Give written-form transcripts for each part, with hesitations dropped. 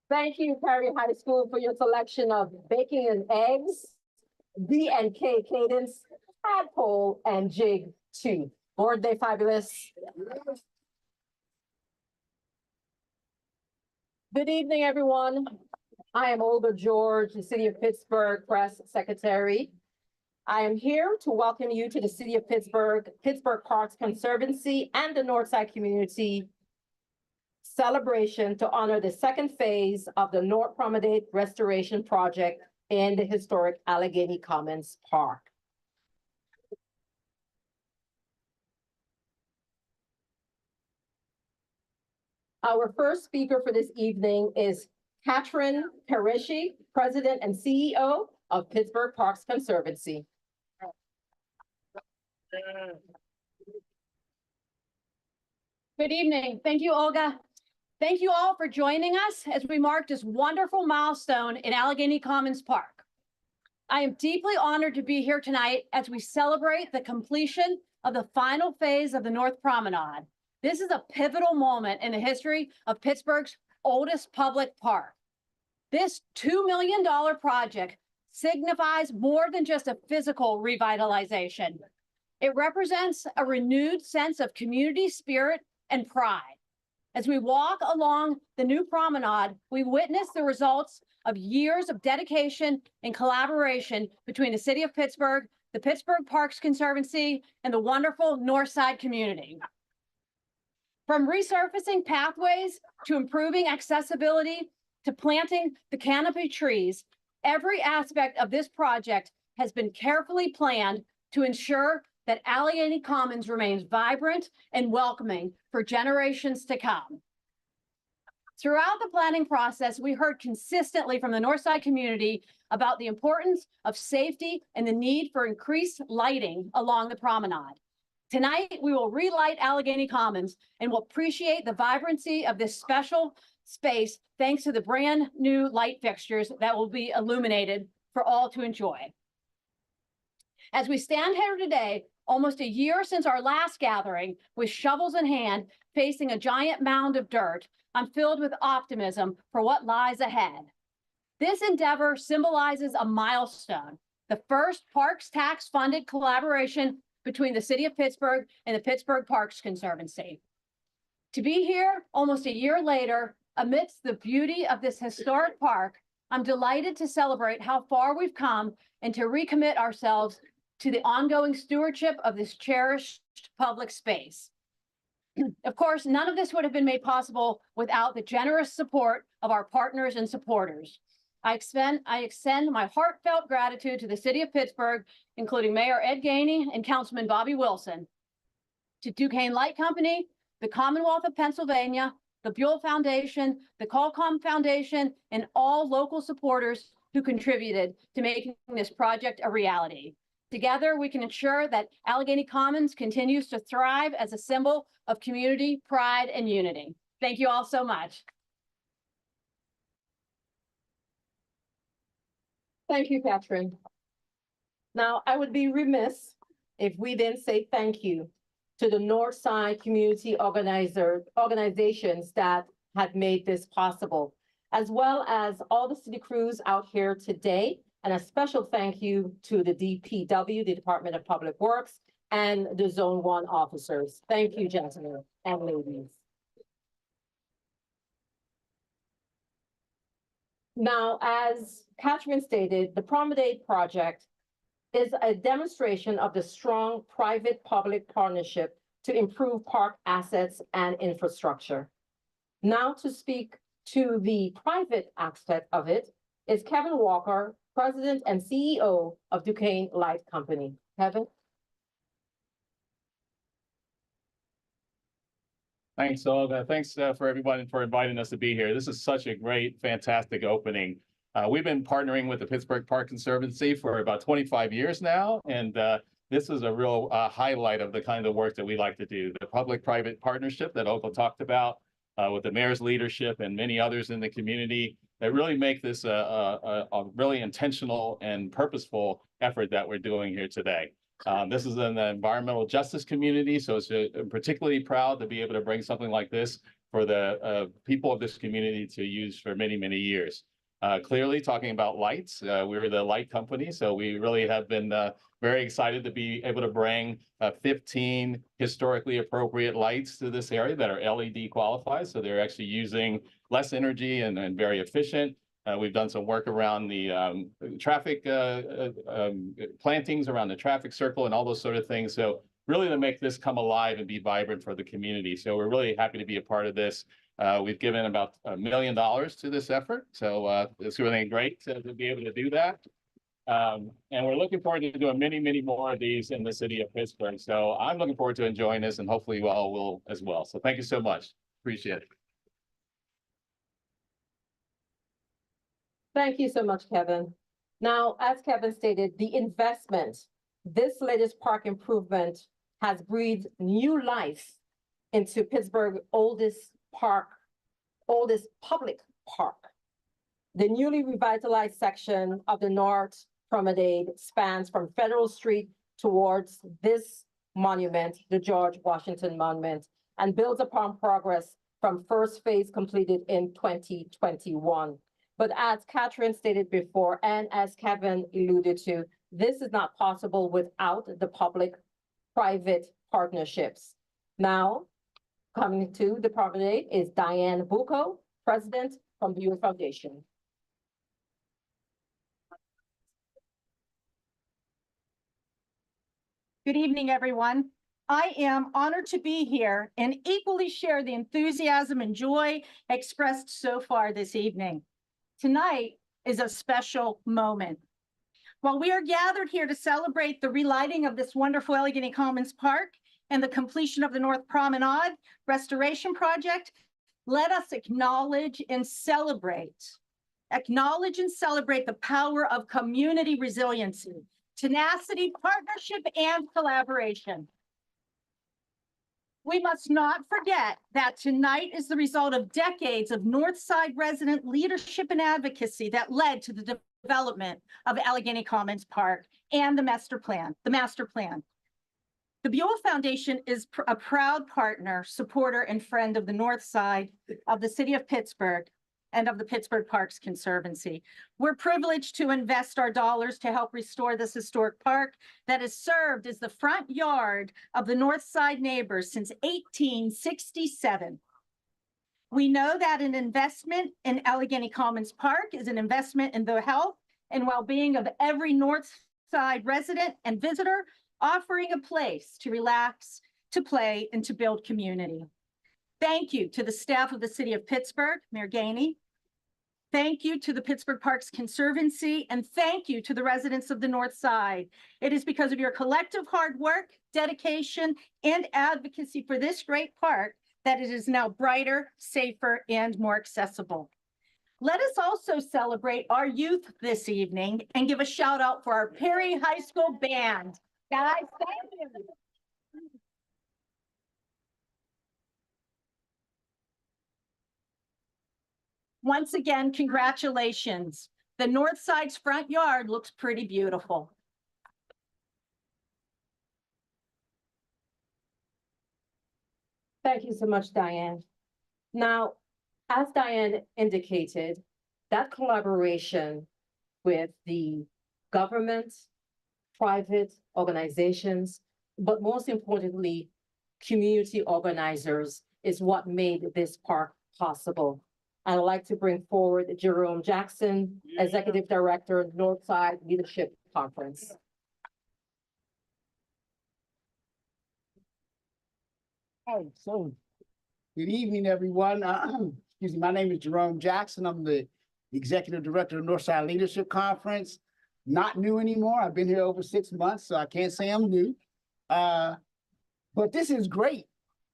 Thank you, Perry High School, for your selection of Baking and Eggs, B&K Cadence, Tadpole, and Jig 2. Board Day Fabulous. Good evening, everyone. I am Olga George, the City of Pittsburgh Press Secretary. I am here to welcome you to the City of Pittsburgh, Pittsburgh Parks Conservancy, and the Northside Community celebration to honor the second phase of the North Promenade Restoration Project in the historic Allegheny Commons Park. Our first speaker for this evening is Katrin Parrishi, President and CEO of Pittsburgh Parks Conservancy. Good evening. Thank you, Olga. Thank you all for joining us as we mark this wonderful milestone in Allegheny Commons Park. I am deeply honored to be here tonight as we celebrate the completion of the final phase of the North Promenade. This is a pivotal moment in the history of Pittsburgh's oldest public park. This $2 million project signifies more than just a physical revitalization. It represents a renewed sense of community spirit and pride. As we walk along the new promenade, we witness the results of years of dedication and collaboration between the City of Pittsburgh, the Pittsburgh Parks Conservancy, and the wonderful Northside community. From resurfacing pathways to improving accessibility to planting the canopy trees, every aspect of this project has been carefully planned to ensure that Allegheny Commons remains vibrant and welcoming for generations to come. Throughout the planning process, we heard consistently from the Northside community about the importance of safety and the need for increased lighting along the promenade. Tonight, we will relight Allegheny Commons and will appreciate the vibrancy of this special space thanks to the brand new light fixtures that will be illuminated for all to enjoy. As we stand here today, almost a year since our last gathering, with shovels in hand, facing a giant mound of dirt, I'm filled with optimism for what lies ahead. This endeavor symbolizes a milestone, the first Parks tax-funded collaboration between the City of Pittsburgh and the Pittsburgh Parks Conservancy. To be here almost a year later, amidst the beauty of this historic park, I'm delighted to celebrate how far we've come and to recommit ourselves to the ongoing stewardship of this cherished public space. Of course, none of this would have been made possible without the generous support of our partners and supporters. I extend my heartfelt gratitude to the City of Pittsburgh, including Mayor Ed Gainey and Councilman Bobby Wilson, to Duquesne Light Company, the Commonwealth of Pennsylvania, the Buell Foundation, the Qualcomm Foundation, and all local supporters who contributed to making this project a reality. Together, we can ensure that Allegheny Commons continues to thrive as a symbol of community, pride, and unity. Thank you all so much. Thank you, Katrin. Now, I would be remiss if we didn't say thank you to the Northside community organizations that had made this possible, as well as all the city crews out here today. And a special thank you to the DPW, the Department of Public Works, and the Zone 1 officers. Thank you, gentlemen and ladies. Now, as Katrin stated, the Promenade Project is a demonstration of the strong private-public partnership to improve park assets and infrastructure. Now to speak to the private aspect of it is Kevin Walker, President and CEO of Duquesne Light Company. Kevin? Thanks, Olga. Thanks for everybody for inviting us to be here. This is such a great, fantastic opening. We've been partnering with the Pittsburgh Park Conservancy for about 25 years now, and this is a real highlight of the kind of work that we like to do. The public-private partnership that Olga talked about with the mayor's leadership and many others in the community that really make this a really intentional and purposeful effort that we're doing here today. This is an environmental justice community, so it's particularly proud to be able to bring something like this for the people of this community to use for many, many years. Clearly, talking about lights, we're the light company, so we really have been very excited to be able to bring 15 historically appropriate lights to this area that are LED qualified. So they're actually using less energy and very efficient. We've done some work around the traffic plantings around the traffic circle and all those sort of things. So really to make this come alive and be vibrant for the community. So we're really happy to be a part of this. We've given about $1 million to this effort. So it's really great to be able to do that. And we're looking forward to doing many, many more of these in the city of Pittsburgh. So I'm looking forward to enjoying this, and hopefully you all will as well. So thank you so much. Appreciate it. Thank you so much, Kevin. Now, as Kevin stated, the investment, this latest park improvement has breathed new life into Pittsburgh's oldest public park. The newly revitalized section of the North Promenade spans from Federal Street towards this monument, the George Washington Monument, and builds upon progress from first phase completed in 2021. But as Catherine stated before, and as Kevin alluded to, this is not possible without the public-private partnerships. Now, coming to the promenade is Diane Bucco, President from the Youth Foundation. Good evening, everyone. I am honored to be here and equally share the enthusiasm and joy expressed so far this evening. Tonight is a special moment. While we are gathered here to celebrate the relighting of this wonderful Allegheny Commons Park and the completion of the North Promenade restoration project, let us acknowledge and celebrate the power of community resiliency, tenacity, partnership, and collaboration. We must not forget that tonight is the result of decades of Northside resident leadership and advocacy that led to the development of Allegheny Commons Park and the master plan. The Buell Foundation is a proud partner, supporter, and friend of the North Side of the city of Pittsburgh and of the Pittsburgh Parks Conservancy. We're privileged to invest our dollars to help restore this historic park that has served as the front yard of the North Side neighbors since 1867. We know that an investment in Allegheny Commons Park is an investment in the health and well-being of every North Side resident and visitor, offering a place to relax, to play, and to build community. Thank you to the staff of the city of Pittsburgh, Mayor Gainey. Thank you to the Pittsburgh Parks Conservancy, and thank you to the residents of the North Side. It is because of your collective hard work, dedication, and advocacy for this great park that it is now brighter, safer, and more accessible. Let us also celebrate our youth this evening and give a shout out for our Perry High School band. Guys, thank you. Once again, congratulations. The North Side's front yard looks pretty beautiful. Thank you so much, Diane. Now, as Diane indicated, that collaboration with the government, private organizations, but most importantly, community organizers is what made this park possible. I'd like to bring forward Jerome Jackson, Executive Director, Northside Leadership Conference. Hi, so good evening, everyone. Excuse me, my name is Jerome Jackson. I'm the Executive Director of Northside Leadership Conference. Not new anymore. I've been here over 6 months, so I can't say I'm new. But this is great.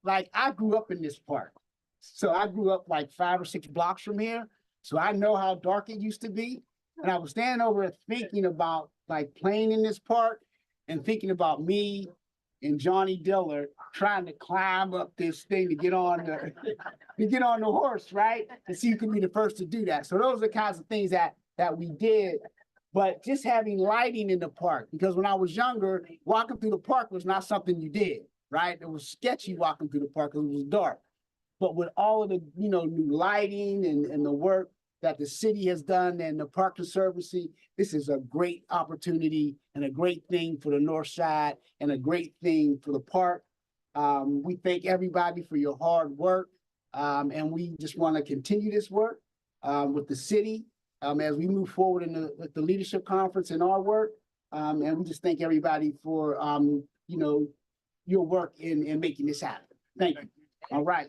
Like, I grew up in this park. So I grew up like 5 or 6 blocks from here. So I know how dark it used to be. And I was standing over thinking about like playing in this park and thinking about me and Johnny Diller trying to climb up this thing to get on the horse, right? And see who could be the first to do that. So those are the kinds of things that we did. But just having lighting in the park, because when I was younger, walking through the park was not something you did, right? It was sketchy walking through the park because it was dark. But with all of the, new lighting and the work that the city has done and the Park Conservancy, this is a great opportunity and a great thing for the North Side and a great thing for the park. We thank everybody for your hard work. And we just want to continue this work with the city as we move forward in the leadership conference and our work. And we just thank everybody for, your work in making this happen. Thank you. All right.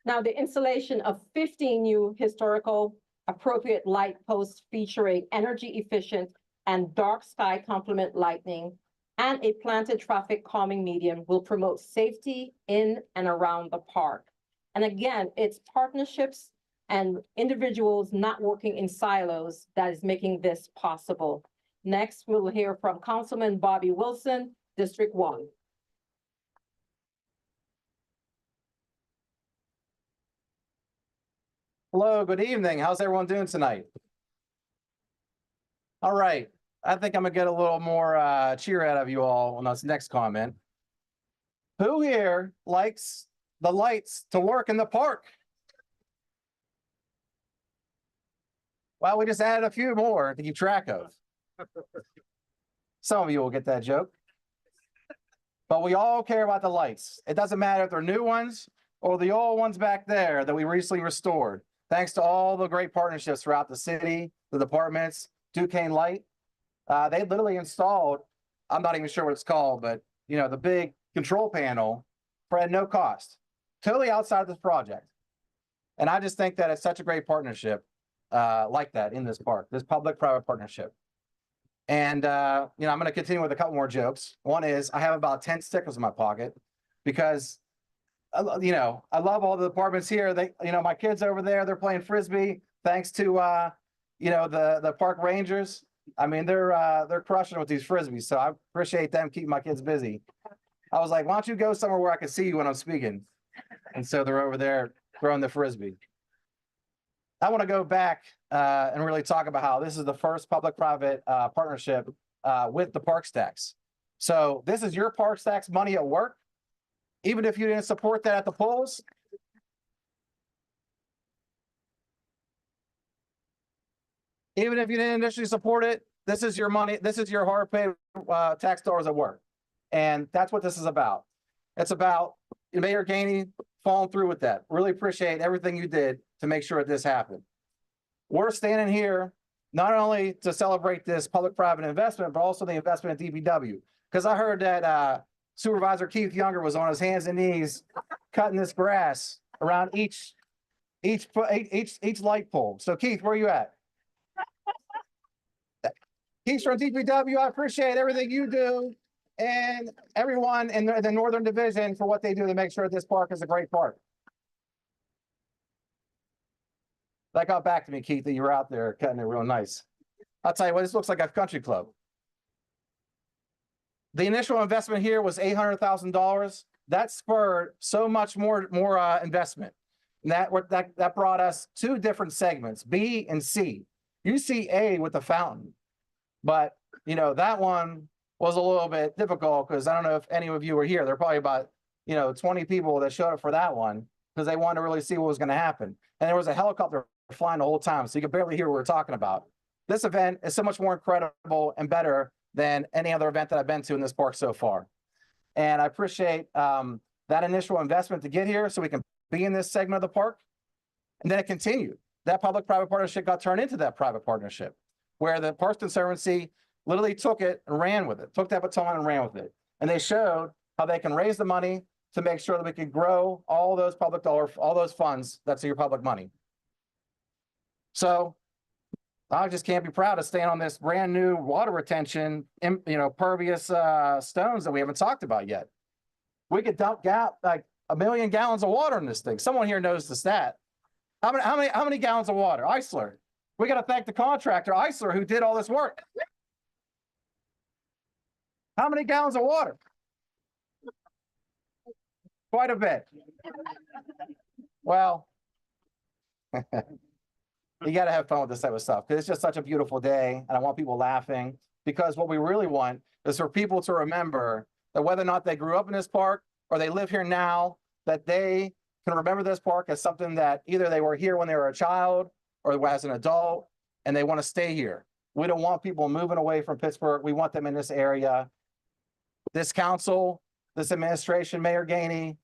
Now, the installation of 15 new historical appropriate light posts featuring energy efficient and dark sky complement lighting and a planted traffic calming medium will promote safety in and around the park. And again, it's partnerships and individuals not working in silos that is making this possible. Next, we'll hear from Councilman Bobby Wilson, District 1. Hello, good evening. How's everyone doing tonight? All right, I think I'm gonna get a little more cheer out of you all on this next comment. Who here likes the lights to work in the park? Well, we just added a few more to keep track of. Some of you will get that joke. But we all care about the lights. It doesn't matter if they're new ones or the old ones back there that we recently restored. Thanks to all the great partnerships throughout the city, the departments, Duquesne Light. They literally installed, I'm not even sure what it's called, but the big control panel for at no cost, totally outside of this project. And I just think that it's such a great partnership like that in this park, this public-private partnership. And, I'm going to continue with a couple more jokes. One is I have about 10 stickers in my pocket because I love all the departments here. My kids over there, they're playing Frisbee thanks to, the park rangers. I mean, they're crushing it with these Frisbees. So I appreciate them keeping my kids busy. I was like, why don't you go somewhere where I can see you when I'm speaking? And so they're over there throwing the Frisbee. I want to go back and really talk about how this is the first public-private partnership with the Park Stacks. So this is your Park Stacks money at work. Even if you didn't support that at the polls, even if you didn't initially support it, this is your money. This is your hard-paid tax dollars at work. And that's what this is about. It's about Mayor Gainey following through with that. Really appreciate everything you did to make sure that this happened. We're standing here not only to celebrate this public-private investment, but also the investment in DPW. Because I heard that Supervisor Keith Younger was on his hands and knees cutting this grass around each light pole. So Keith, where are you at? Keith from DPW, I appreciate everything you do and everyone in the Northern Division for what they do to make sure this park is a great park. That got back to me, Keith, that you were out there cutting it real nice. I'll tell you what, this looks like a country club. The initial investment here was $800,000. That spurred so much more investment. And that brought us two different segments, B and C. You see A with the fountain, but that one was a little bit difficult because I don't know if any of you were here. There are probably about 20 people that showed up for that one because they wanted to really see what was going to happen. And there was a helicopter flying the whole time, so you could barely hear what we were talking about. This event is so much more incredible and better than any other event that I've been to in this park so far. And I appreciate that initial investment to get here so we can be in this segment of the park. And then it continued. That public-private partnership got turned into that private partnership where the Parks Conservancy literally took it and ran with it, took that baton and ran with it. And they showed how they can raise the money to make sure that we can grow all those public dollars, all those funds that's your public money. So I just can't be proud to stand on this brand new water retention, pervious stones that we haven't talked about yet. We could dump like 1 million gallons of water in this thing. Someone here knows the stat. How many gallons of water? Eisler. We got to thank the contractor, Eisler, who did all this work. How many gallons of water? Quite a bit. Well, You got to have fun with this type of stuff because it's just such a beautiful day, and I want people laughing. Because what we really want is for people to remember that whether or not they grew up in this park or they live here now, that they can remember this park as something that either they were here when they were a child or as an adult, and they want to stay here. We don't want people moving away from Pittsburgh. We want them in this area. This council, this administration, Mayor Gainey,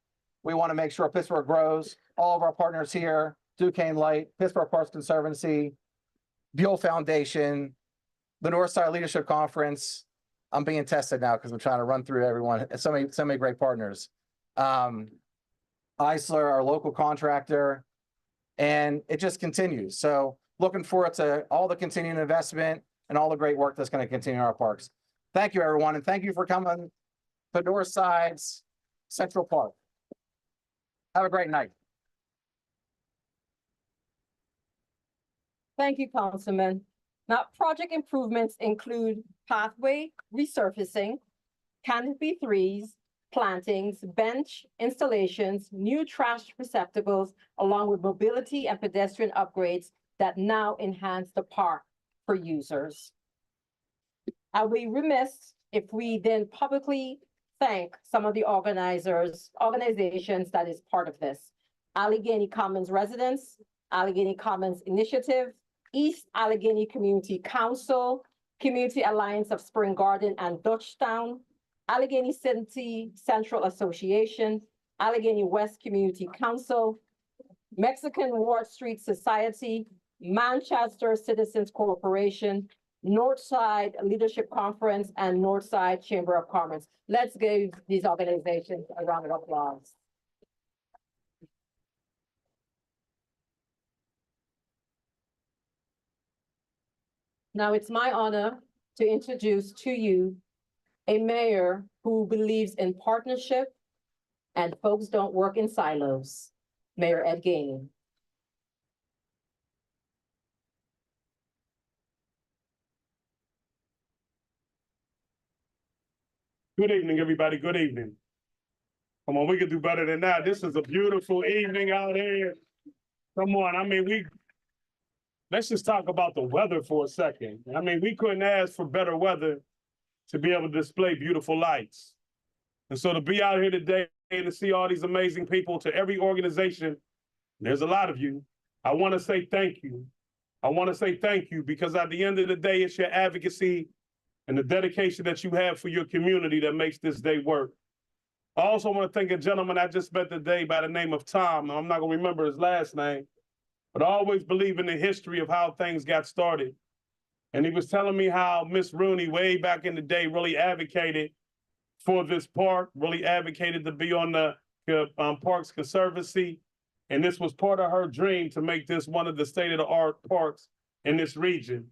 we want to make sure Pittsburgh grows. All of our partners here, Duquesne Light, Pittsburgh Parks Conservancy, Buell Foundation, the Northside Leadership Conference. I'm being tested now because I'm trying to run through everyone. So many great partners. Eisler, our local contractor, and it just continues. So looking forward to all the continuing investment and all the great work that's going to continue in our parks. Thank you, everyone, and thank you for coming to Northside's Central Park. Have a great night. Thank you, Councilman. Now, project improvements include pathway resurfacing, canopy threes, plantings, bench installations, new trash receptacles, along with mobility and pedestrian upgrades that now enhance the park for users. I will be remiss if we then publicly thank some of the organizations that is part of this. Allegheny Commons Residents, Allegheny Commons Initiative, East Allegheny Community Council, Community Alliance of Spring Garden and Dutchtown, Allegheny City Central Association, Allegheny West Community Council, Mexican Ward Street Society, Manchester Citizens Corporation, Northside Leadership Conference, and Northside Chamber of Commerce. Let's give these organizations a round of applause. Now it's my honor to introduce to you a mayor who believes in partnership and folks don't work in silos, Mayor Ed Gainey. Good evening, everybody. Good evening. Come on, we can do better than that. This is a beautiful evening out here. Come on, I mean, let's just talk about the weather for a second. I mean, we couldn't ask for better weather to be able to display beautiful lights. And so to be out here today and to see all these amazing people, to every organization, there's a lot of you, I want to say thank you. I want to say thank you because at the end of the day, it's your advocacy and the dedication that you have for your community that makes this day work. I also want to thank a gentleman I just met today by the name of Tom. I'm not going to remember his last name, but I always believe in the history of how things got started. And he was telling me how Miss Rooney, way back in the day, really advocated for this park, really advocated to be on the Parks Conservancy. And this was part of her dream to make this one of the state-of-the-art parks in this region.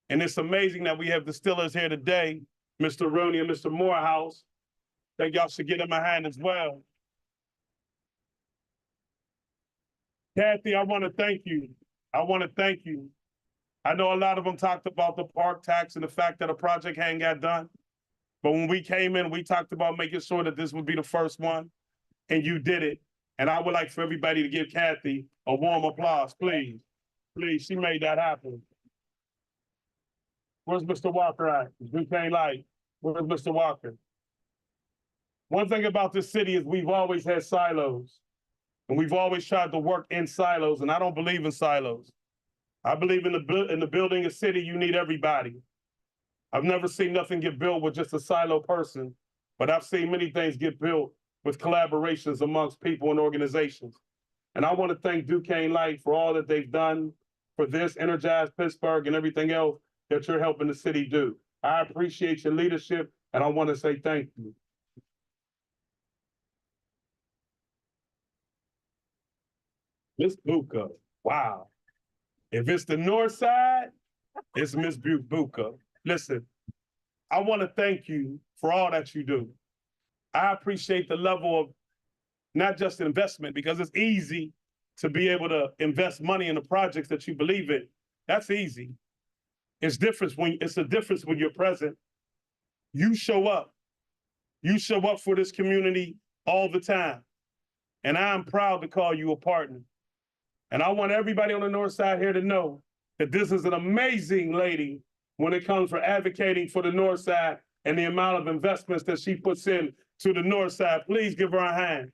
And it's amazing that we have the Stillers here today, Mr. Rooney and Mr. Morehouse. I think y'all should give them a hand as well. Kathy, I want to thank you. I want to thank you. I know a lot of them talked about the park tax and the fact that a project hadn't got done. But when we came in, we talked about making sure that this would be the first one, and you did it. And I would like for everybody to give Kathy a warm applause, please. Please, she made that happen. Where's Mr. Walker at? Duquesne Light. Where's Mr. Walker? One thing about this city is we've always had silos, and we've always tried to work in silos, and I don't believe in silos. I believe in the building a city, you need everybody. I've never seen nothing get built with just a silo person, but I've seen many things get built with collaborations amongst people and organizations. And I want to thank Duquesne Light for all that they've done for this, Energize Pittsburgh, and everything else that you're helping the city do. I appreciate your leadership, and I want to say thank you. Miss Buka, wow. If it's the north side, it's Miss Buka. Listen, I want to thank you for all that you do. I appreciate the level of not just investment, because it's easy to be able to invest money in the projects that you believe in. That's easy. It's a difference when you're present. You show up. You show up for this community all the time. And I'm proud to call you a partner. And I want everybody on the north side here to know that this is an amazing lady when it comes for advocating for the North Side and the amount of investments that she puts in to the North Side. Please give her a hand.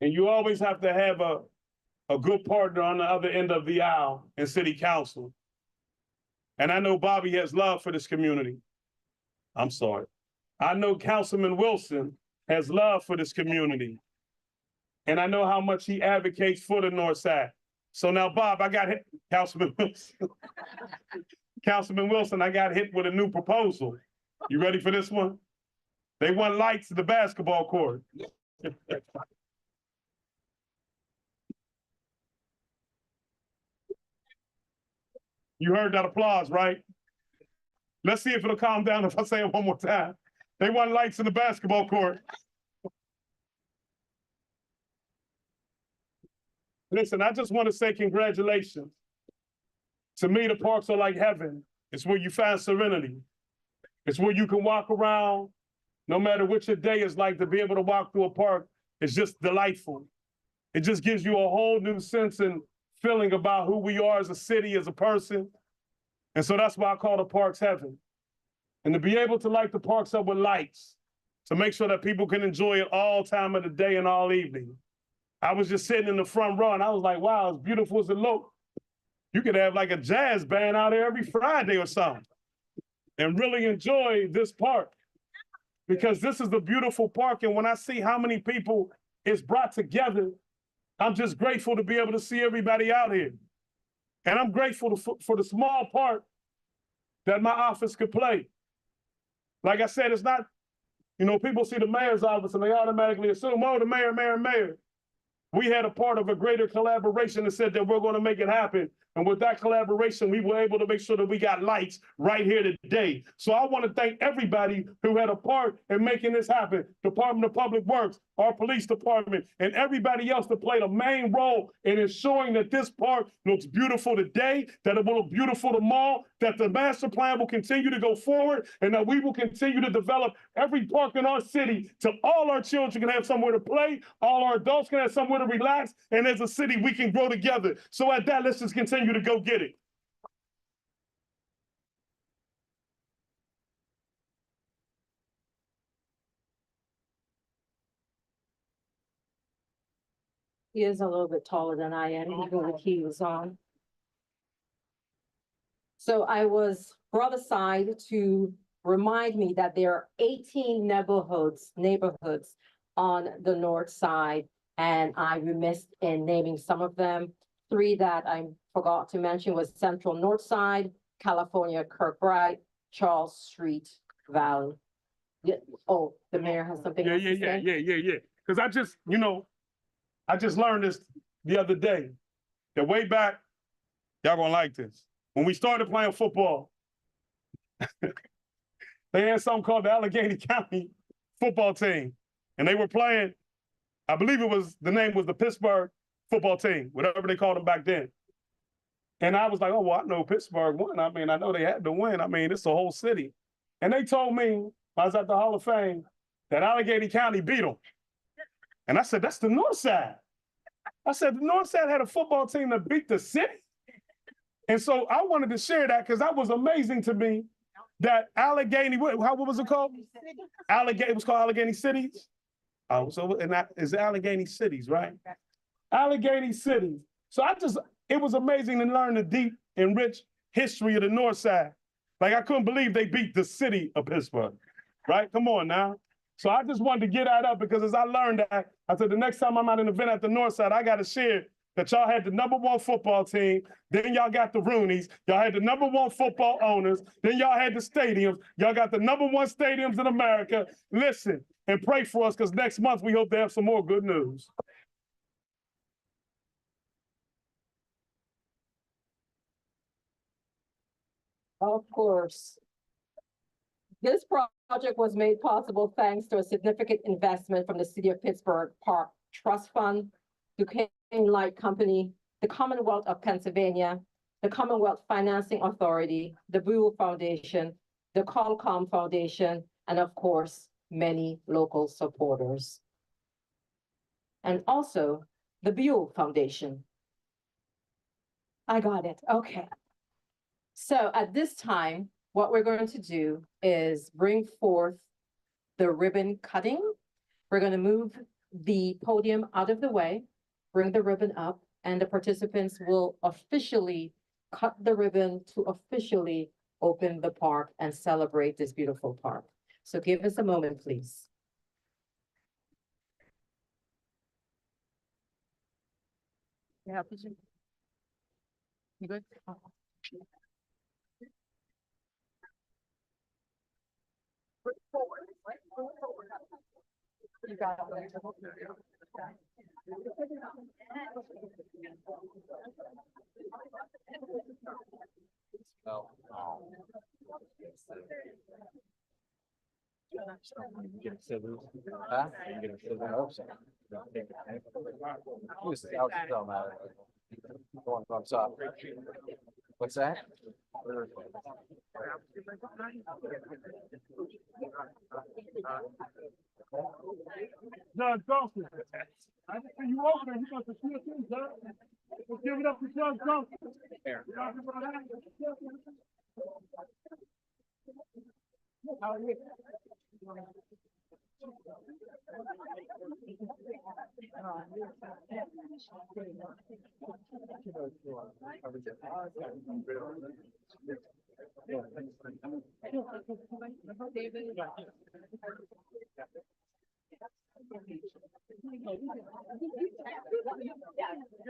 And you always have to have a good partner on the other end of the aisle in city council. And I know Bobby has love for this community. I'm sorry. I know Councilman Wilson has love for this community. And I know how much he advocates for the North Side. So now, Bob, I got hit, Councilman Wilson. Councilman Wilson, I got hit with a new proposal. You ready for this one? They want lights at the basketball court. You heard that applause, right? Let's see if it'll calm down if I say it one more time. They want lights in the basketball court. Listen, I just want to say congratulations. To me, the parks are like heaven. It's where you find serenity. It's where you can walk around, no matter what your day is like, to be able to walk through a park. It's just delightful. It just gives you a whole new sense and feeling about who we are as a city, as a person. And so that's why I call the parks heaven. And to be able to light the parks up with lights, to make sure that people can enjoy it all time of the day and all evening. I was just sitting in the front row and I was like, wow, as beautiful as it looked. You could have like a jazz band out there every Friday or something and really enjoy this park, because this is a beautiful park. And when I see how many people it's brought together, I'm just grateful to be able to see everybody out here. And I'm grateful for the small part that my office could play. Like I said, it's not, you know, people see the mayor's office and they automatically assume, oh, the mayor. We had a part of a greater collaboration that said that we're going to make it happen. And with that collaboration, we were able to make sure that we got lights right here today. So I want to thank everybody who had a part in making this happen. Department of Public Works, our police department, and everybody else that played a main role in ensuring that this park looks beautiful today, that it will look beautiful tomorrow, that the master plan will continue to go forward, and that we will continue to develop every park in our city till all our children can have somewhere to play, all our adults can have somewhere to relax, and as a city, we can grow together. So at that, let's just continue to go get it. He is a little bit taller than I am, even with heels on. So I was brought aside to remind me that there are 18 neighborhoods on the north side, and I remissed in naming some of them. 3 that I forgot to mention was Central North Side, California, Kirkbride, Charles Street, Valley. Yeah. Oh, the mayor has something else to say? Yeah. Because I just, you know, I just learned this the other day, that way back, y'all gonna like this. When we started playing football, they had something called the Allegheny County football team. And they were playing, I believe the name was the Pittsburgh football team, whatever they called them back then. And I was like, oh, well, I know Pittsburgh won. I mean, I know they had to win. I mean, it's a whole city. And they told me, I was at the Hall of Fame, that Allegheny County beat them. And I said, that's the North Side. I said, the North Side had a football team that beat the city? And so I wanted to share that because that was amazing to me, that Allegheny, what was it called? It was called Allegheny Cities? Oh, so and that is Allegheny Cities, right? Allegheny Cities. So it was amazing to learn the deep and rich history of the North Side. Like, I couldn't believe they beat the city of Pittsburgh, right? Come on now. So I just wanted to get that up because as I learned that, I said the next time I'm at an event at the North Side, I got to share that y'all had the #1 football team, then y'all got the Roonies, y'all had the #1 football owners, then y'all had the stadiums, y'all got the #1 stadiums in America. Listen and pray for us because next month we hope to have some more good news. Of course. This project was made possible thanks to a significant investment from the City of Pittsburgh Park Trust Fund, Duquesne Light Company, the Commonwealth of Pennsylvania, the Commonwealth Financing Authority, the Buell Foundation, the Colcom Foundation, and of course, many local supporters. and also the Buell Foundation. I got it, okay. So at this time, what we're going to do is bring forth the ribbon cutting. We're going to move the podium out of the way, bring the ribbon up, and the participants will officially cut the ribbon to officially open the park and celebrate this beautiful park. So give us a moment, please. Yeah. You good? You got it. What's that? John Johnson. I just see you over there. You got the shit too, John. Let's give it up to John Johnson. You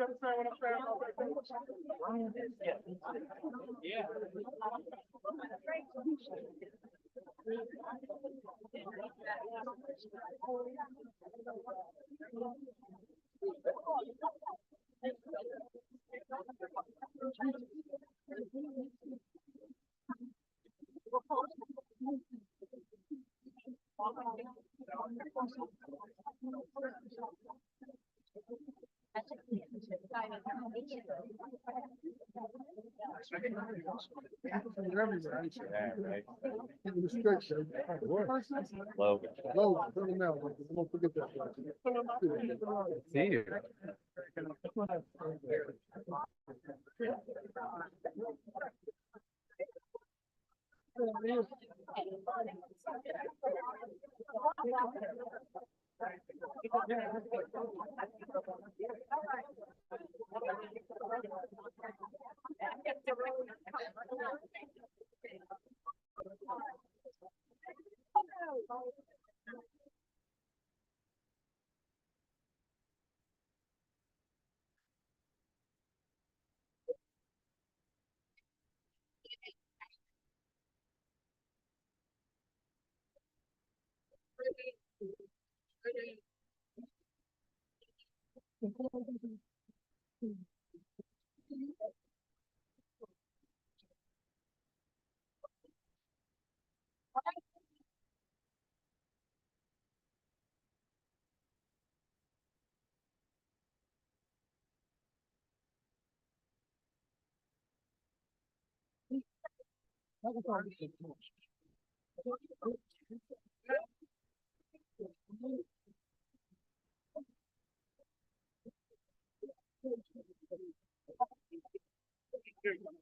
understand what I'm saying? Yeah.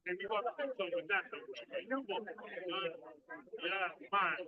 If you want to do something with that, you want yeah, fine.